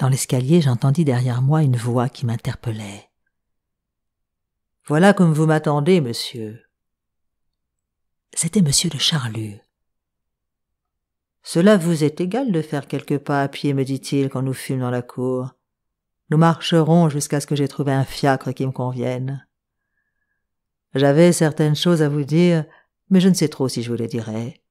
Dans l'escalier, j'entendis derrière moi une voix qui m'interpellait. « Voilà comme vous m'attendez, monsieur. » C'était monsieur de Charlus. « Cela vous est égal de faire quelques pas à pied, me dit-il quand nous fûmes dans la cour. Nous marcherons jusqu'à ce que j'aie trouvé un fiacre qui me convienne. J'avais certaines choses à vous dire, mais je ne sais trop si je vous les dirai.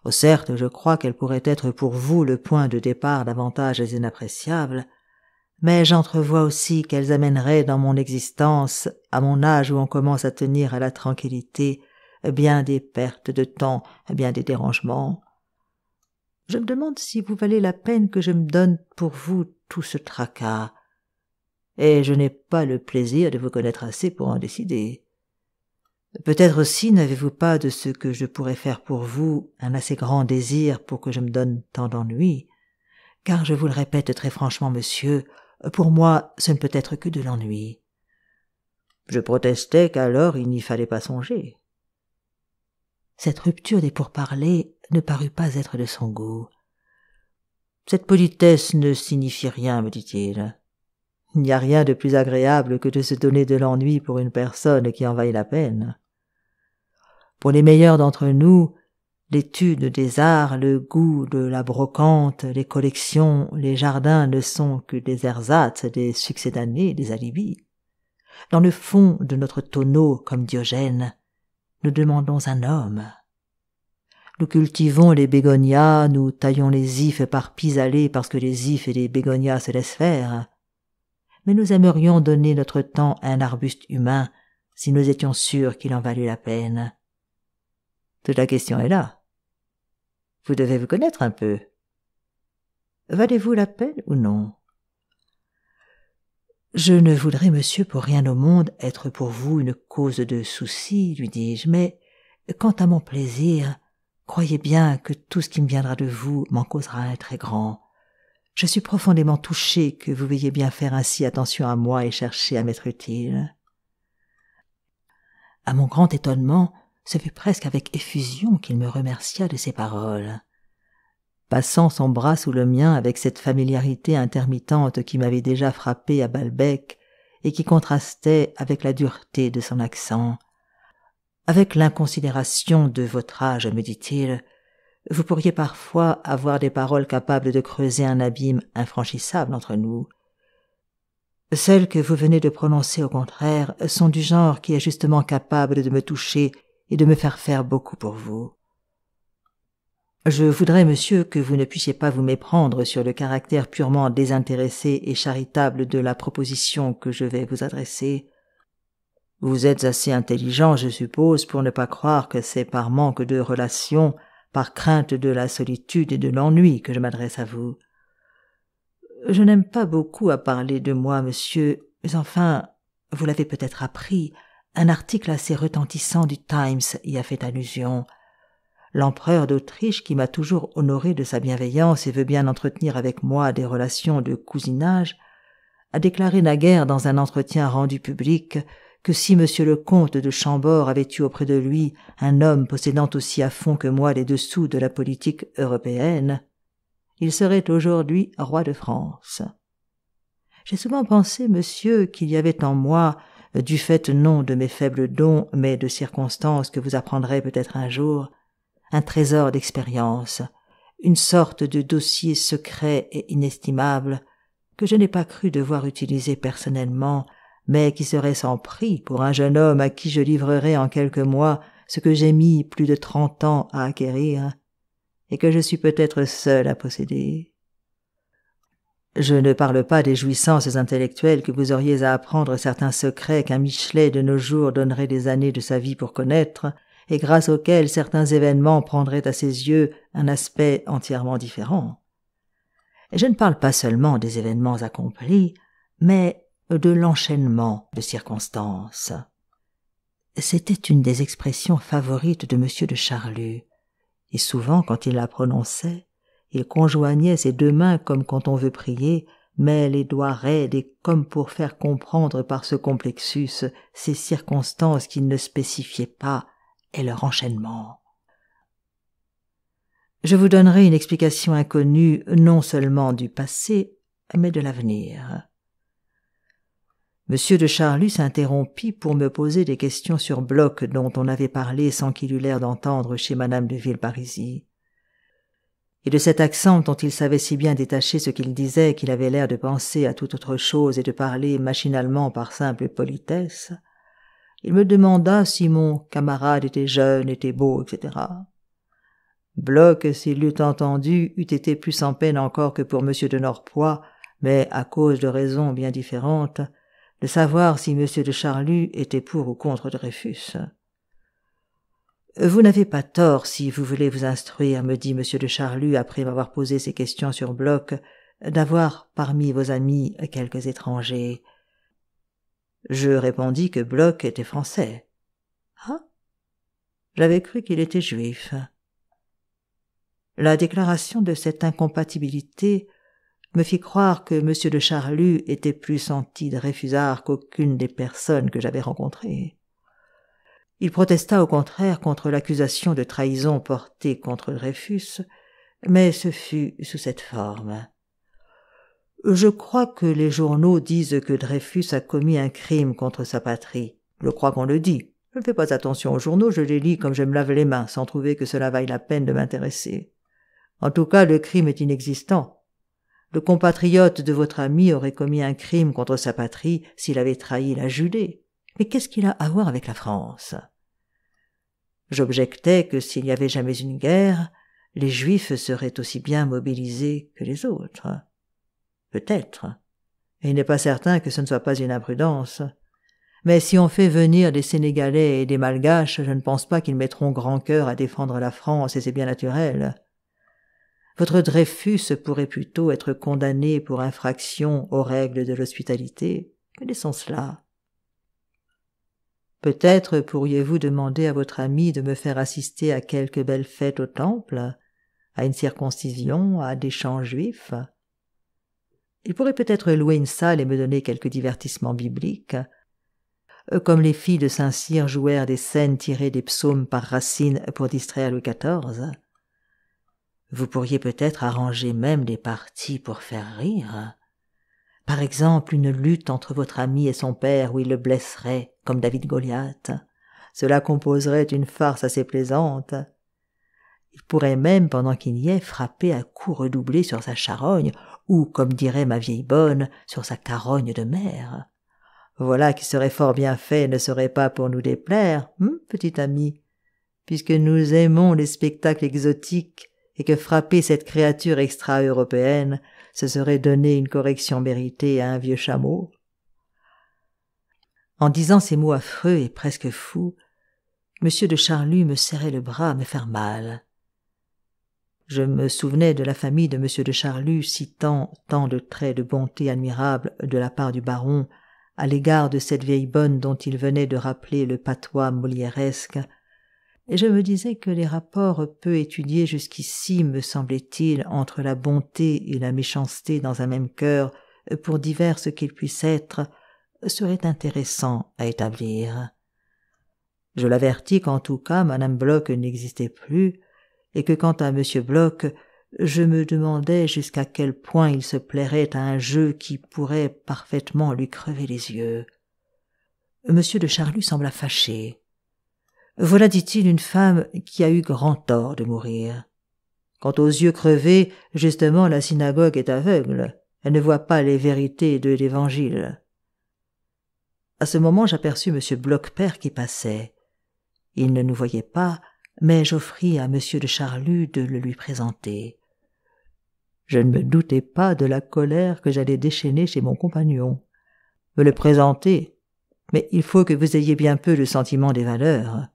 Oh, certes, je crois qu'elles pourraient être pour vous le point de départ d'avantages inappréciables, mais j'entrevois aussi qu'elles amèneraient dans mon existence, à mon âge où on commence à tenir à la tranquillité, bien des pertes de temps, bien des dérangements. Je me demande si vous valez la peine que je me donne pour vous tout ce tracas, et je n'ai pas le plaisir de vous connaître assez pour en décider. Peut-être aussi n'avez-vous pas de ce que je pourrais faire pour vous un assez grand désir pour que je me donne tant d'ennui, car je vous le répète très franchement, monsieur, pour moi ce ne peut être que de l'ennui. » Je protestais qu'alors il n'y fallait pas songer. Cette rupture des pourparlers ne parut pas être de son goût. « Cette politesse ne signifie rien, me dit-il. Il n'y a rien de plus agréable que de se donner de l'ennui pour une personne qui en vaille la peine. Pour les meilleurs d'entre nous, l'étude des arts, le goût de la brocante, les collections, les jardins ne sont que des ersatz, des succédanés, des alibis. Dans le fond de notre tonneau, comme Diogène, nous demandons un homme. Nous cultivons les bégonias, nous taillons les ifs par pis-aller parce que les ifs et les bégonias se laissent faire. Mais nous aimerions donner notre temps à un arbuste humain si nous étions sûrs qu'il en valût la peine. Toute la question est là. Vous devez vous connaître un peu. Valez-vous la peine ou non? Je ne voudrais, monsieur, pour rien au monde être pour vous une cause de souci, lui dis-je, mais quant à mon plaisir, croyez bien que tout ce qui me viendra de vous m'en causera un très grand. Je suis profondément touché que vous veuillez bien faire ainsi attention à moi et chercher à m'être utile. À mon grand étonnement, ce fut presque avec effusion qu'il me remercia de ces paroles. Passant son bras sous le mien avec cette familiarité intermittente qui m'avait déjà frappé à Balbec et qui contrastait avec la dureté de son accent. « Avec l'inconsidération de votre âge, me dit-il, vous pourriez parfois avoir des paroles capables de creuser un abîme infranchissable entre nous. Celles que vous venez de prononcer, au contraire, sont du genre qui est justement capable de me toucher et de me faire beaucoup pour vous. Je voudrais, monsieur, que vous ne puissiez pas vous méprendre sur le caractère purement désintéressé et charitable de la proposition que je vais vous adresser. Vous êtes assez intelligent, je suppose, pour ne pas croire que c'est par manque de relations, par crainte de la solitude et de l'ennui que je m'adresse à vous. Je n'aime pas beaucoup à parler de moi, monsieur, mais enfin, vous l'avez peut-être appris, un article assez retentissant du Times y a fait allusion. L'empereur d'Autriche, qui m'a toujours honoré de sa bienveillance et veut bien entretenir avec moi des relations de cousinage, a déclaré naguère dans un entretien rendu public que si monsieur le comte de Chambord avait eu auprès de lui un homme possédant aussi à fond que moi les dessous de la politique européenne, il serait aujourd'hui roi de France. J'ai souvent pensé, monsieur, qu'il y avait en moi, du fait non de mes faibles dons, mais de circonstances que vous apprendrez peut-être un jour, un trésor d'expérience, une sorte de dossier secret et inestimable que je n'ai pas cru devoir utiliser personnellement, mais qui serait sans prix pour un jeune homme à qui je livrerai en quelques mois ce que j'ai mis plus de 30 ans à acquérir, et que je suis peut-être seul à posséder. Je ne parle pas des jouissances intellectuelles que vous auriez à apprendre certains secrets qu'un Michelet de nos jours donnerait des années de sa vie pour connaître, et grâce auxquels certains événements prendraient à ses yeux un aspect entièrement différent. Et je ne parle pas seulement des événements accomplis, mais de l'enchaînement de circonstances. C'était une des expressions favorites de M. de Charlus, et souvent, quand il la prononçait, il conjoignait ses deux mains comme quand on veut prier, mais les doigts raides et comme pour faire comprendre par ce complexus ces circonstances qu'il ne spécifiait pas et leur enchaînement. Je vous donnerai une explication inconnue non seulement du passé, mais de l'avenir. Monsieur de Charlus s'interrompit pour me poser des questions sur Bloch dont on avait parlé sans qu'il eût l'air d'entendre chez madame de Villeparisis. Et de cet accent dont il savait si bien détacher ce qu'il disait qu'il avait l'air de penser à toute autre chose et de parler machinalement par simple politesse, il me demanda si mon camarade était jeune, était beau, etc. Bloch, s'il l'eût entendu, eût été plus sans peine encore que pour monsieur de Norpois, mais à cause de raisons bien différentes, de savoir si monsieur de Charlus était pour ou contre Dreyfus. « Vous n'avez pas tort, si vous voulez vous instruire, me dit monsieur de Charlus après m'avoir posé ces questions sur Bloch, d'avoir parmi vos amis quelques étrangers. » Je répondis que Bloch était français. « Ah, j'avais cru qu'il était juif. » La déclaration de cette incompatibilité me fit croire que M. de Charlus était plus anti-Dreyfusard qu'aucune des personnes que j'avais rencontrées. Il protesta au contraire contre l'accusation de trahison portée contre Dreyfus, mais ce fut sous cette forme. « Je crois que les journaux disent que Dreyfus a commis un crime contre sa patrie. Je crois qu'on le dit. Je ne fais pas attention aux journaux, je les lis comme je me lave les mains, sans trouver que cela vaille la peine de m'intéresser. En tout cas, le crime est inexistant. Le compatriote de votre ami aurait commis un crime contre sa patrie s'il avait trahi la Judée. Mais qu'est-ce qu'il a à voir avec la France? J'objectais que s'il n'y avait jamais une guerre, les Juifs seraient aussi bien mobilisés que les autres. Peut-être. Et il n'est pas certain que ce ne soit pas une imprudence. Mais si on fait venir des Sénégalais et des Malgaches, je ne pense pas qu'ils mettront grand cœur à défendre la France, et c'est bien naturel. Votre Dreyfus pourrait plutôt être condamné pour infraction aux règles de l'hospitalité. Mais laissons cela. Peut-être pourriez-vous demander à votre ami de me faire assister à quelque belle fête au temple, à une circoncision, à des chants juifs. Il pourrait peut-être louer une salle et me donner quelques divertissements bibliques, comme les filles de Saint-Cyr jouèrent des scènes tirées des psaumes par Racine pour distraire Louis XIV. Vous pourriez peut-être arranger même des parties pour faire rire. Par exemple, une lutte entre votre ami et son père où il le blesserait, comme David Goliath. Cela composerait une farce assez plaisante. Il pourrait même, pendant qu'il y est, frapper à coups redoublés sur sa charogne, ou, comme dirait ma vieille bonne, sur sa carogne de mer. Voilà qui serait fort bien fait, ne serait pas pour nous déplaire, petit ami, puisque nous aimons les spectacles exotiques, et que frapper cette créature extra-européenne, ce serait donner une correction méritée à un vieux chameau. En disant ces mots affreux et presque fous, M. de Charlus me serrait le bras à me faire mal. Je me souvenais de la famille de M. de Charlus citant tant de traits de bonté admirables de la part du baron à l'égard de cette vieille bonne dont il venait de rappeler le patois molièresque, et je me disais que les rapports peu étudiés jusqu'ici, me semblait-il, entre la bonté et la méchanceté dans un même cœur, pour diverses qu'ils puissent être, seraient intéressants à établir. Je l'avertis qu'en tout cas Madame Bloch n'existait plus, et que quant à Monsieur Bloch, je me demandais jusqu'à quel point il se plairait à un jeu qui pourrait parfaitement lui crever les yeux. Monsieur de Charlus sembla fâché. Voilà, dit-il, une femme qui a eu grand tort de mourir. Quant aux yeux crevés, justement, la synagogue est aveugle. Elle ne voit pas les vérités de l'Évangile. À ce moment, j'aperçus M. Bloch père qui passait. Il ne nous voyait pas, mais j'offris à M. de Charlus de le lui présenter. Je ne me doutais pas de la colère que j'allais déchaîner chez mon compagnon. Me le présenter, mais il faut que vous ayez bien peu le sentiment des valeurs.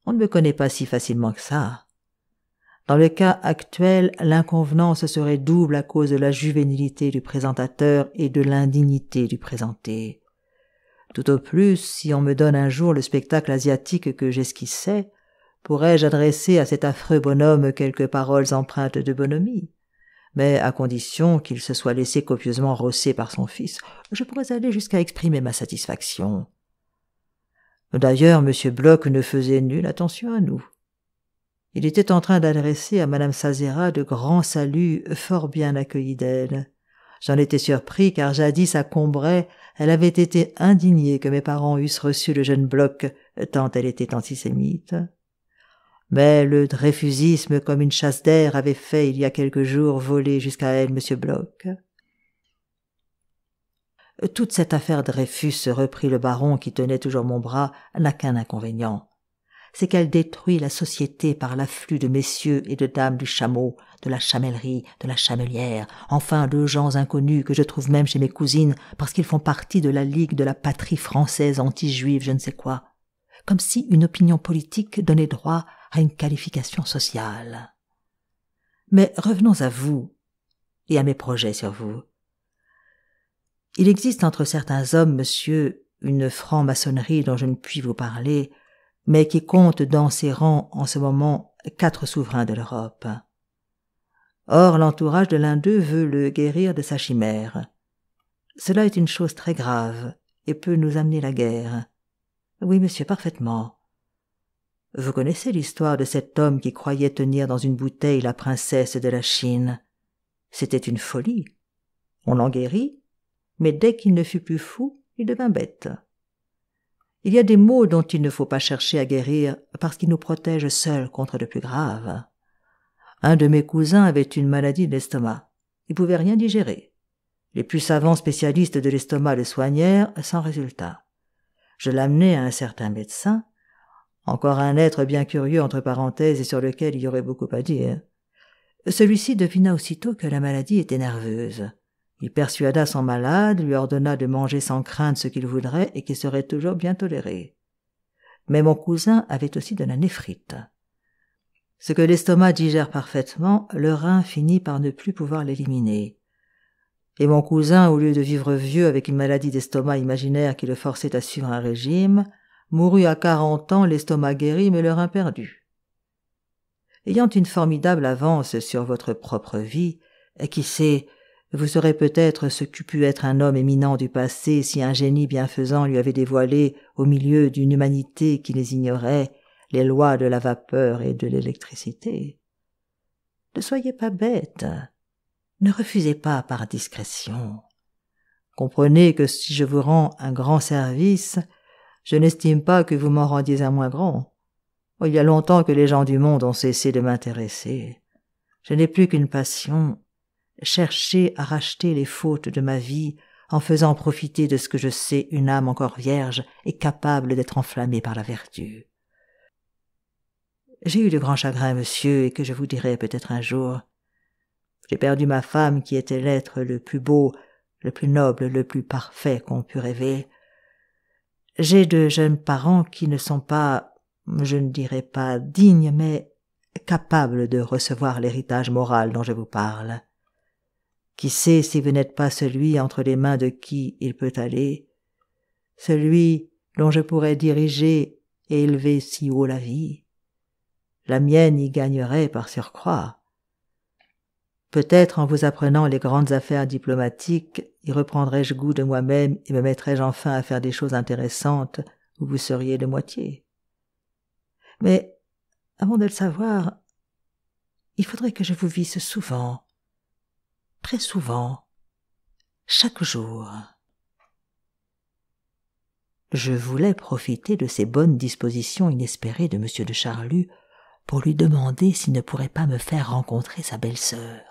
On ne me connaît pas si facilement que ça. Dans le cas actuel, l'inconvenance serait double à cause de la juvénilité du présentateur et de l'indignité du présenté. Tout au plus, si on me donne un jour le spectacle asiatique que j'esquissais, pourrais-je adresser à cet affreux bonhomme quelques paroles empreintes de bonhomie, mais à condition qu'il se soit laissé copieusement rosser par son fils, je pourrais aller jusqu'à exprimer ma satisfaction. D'ailleurs, M. Bloch ne faisait nulle attention à nous. Il était en train d'adresser à Madame Sazera de grands saluts fort bien accueillis d'elle. J'en étais surpris, car jadis à Combray, elle avait été indignée que mes parents eussent reçu le jeune Bloch, tant elle était antisémite. Mais le dreyfusisme, comme une chasse d'air, avait fait il y a quelques jours voler jusqu'à elle M. Bloch. Toute cette affaire Dreyfus, reprit le baron qui tenait toujours mon bras, n'a qu'un inconvénient. C'est qu'elle détruit la société par l'afflux de messieurs et de dames du chameau, de la chamellerie, de la chamelière, enfin de gens inconnus que je trouve même chez mes cousines parce qu'ils font partie de la Ligue de la patrie française anti-juive je ne sais quoi, comme si une opinion politique donnait droit à une qualification sociale. Mais revenons à vous et à mes projets sur vous. Il existe entre certains hommes, monsieur, une franc-maçonnerie dont je ne puis vous parler, mais qui compte dans ses rangs en ce moment 4 souverains de l'Europe. Or, l'entourage de l'un d'eux veut le guérir de sa chimère. Cela est une chose très grave et peut nous amener la guerre. Oui, monsieur, parfaitement. Vous connaissez l'histoire de cet homme qui croyait tenir dans une bouteille la princesse de la Chine. C'était une folie. On l'en guérit, mais dès qu'il ne fut plus fou, il devint bête. Il y a des maux dont il ne faut pas chercher à guérir parce qu'ils nous protègent seuls contre de plus graves. Un de mes cousins avait une maladie de l'estomac. Il ne pouvait rien digérer. Les plus savants spécialistes de l'estomac le soignèrent sans résultat. Je l'amenai à un certain médecin, encore un être bien curieux entre parenthèses et sur lequel il y aurait beaucoup à dire. Celui-ci devina aussitôt que la maladie était nerveuse. Il persuada son malade, lui ordonna de manger sans crainte ce qu'il voudrait et qu'il serait toujours bien toléré. Mais mon cousin avait aussi de la néphrite. Ce que l'estomac digère parfaitement, le rein finit par ne plus pouvoir l'éliminer. Et mon cousin, au lieu de vivre vieux avec une maladie d'estomac imaginaire qui le forçait à suivre un régime, mourut à 40 ans, l'estomac guéri mais le rein perdu. Ayant une formidable avance sur votre propre vie, qui sait, vous saurez peut-être ce qu'eût pu être un homme éminent du passé si un génie bienfaisant lui avait dévoilé, au milieu d'une humanité qui les ignorait, les lois de la vapeur et de l'électricité. Ne soyez pas bête, ne refusez pas par discrétion. Comprenez que si je vous rends un grand service, je n'estime pas que vous m'en rendiez un moins grand. Il y a longtemps que les gens du monde ont cessé de m'intéresser. Je n'ai plus qu'une passion, chercher à racheter les fautes de ma vie en faisant profiter de ce que je sais une âme encore vierge et capable d'être enflammée par la vertu. J'ai eu de grands chagrins, monsieur, et que je vous dirai peut-être un jour. J'ai perdu ma femme qui était l'être le plus beau, le plus noble, le plus parfait qu'on pût rêver. J'ai de jeunes parents qui ne sont pas, je ne dirais pas dignes, mais capables de recevoir l'héritage moral dont je vous parle. Qui sait si vous n'êtes pas celui entre les mains de qui il peut aller, celui dont je pourrais diriger et élever si haut la vie. La mienne y gagnerait par surcroît. Peut-être en vous apprenant les grandes affaires diplomatiques, y reprendrai-je goût de moi-même et me mettrai-je enfin à faire des choses intéressantes où vous seriez de moitié. Mais, avant de le savoir, il faudrait que je vous visse souvent, très souvent, chaque jour. Je voulais profiter de ces bonnes dispositions inespérées de M. de Charlus pour lui demander s'il ne pourrait pas me faire rencontrer sa belle-sœur.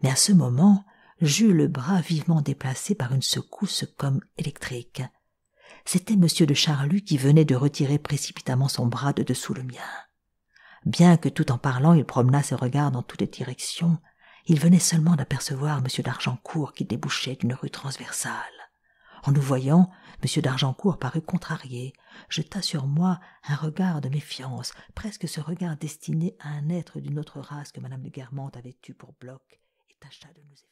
Mais à ce moment, j'eus le bras vivement déplacé par une secousse comme électrique. C'était M. de Charlus qui venait de retirer précipitamment son bras de dessous le mien. Bien que tout en parlant il promenât ses regards dans toutes les directions, il venait seulement d'apercevoir M. d'Argencourt qui débouchait d'une rue transversale. En nous voyant, M. d'Argencourt parut contrarié, jeta sur moi un regard de méfiance, presque ce regard destiné à un être d'une autre race que Madame de Guermantes avait eu pour Bloch, et tâcha de nous éviter.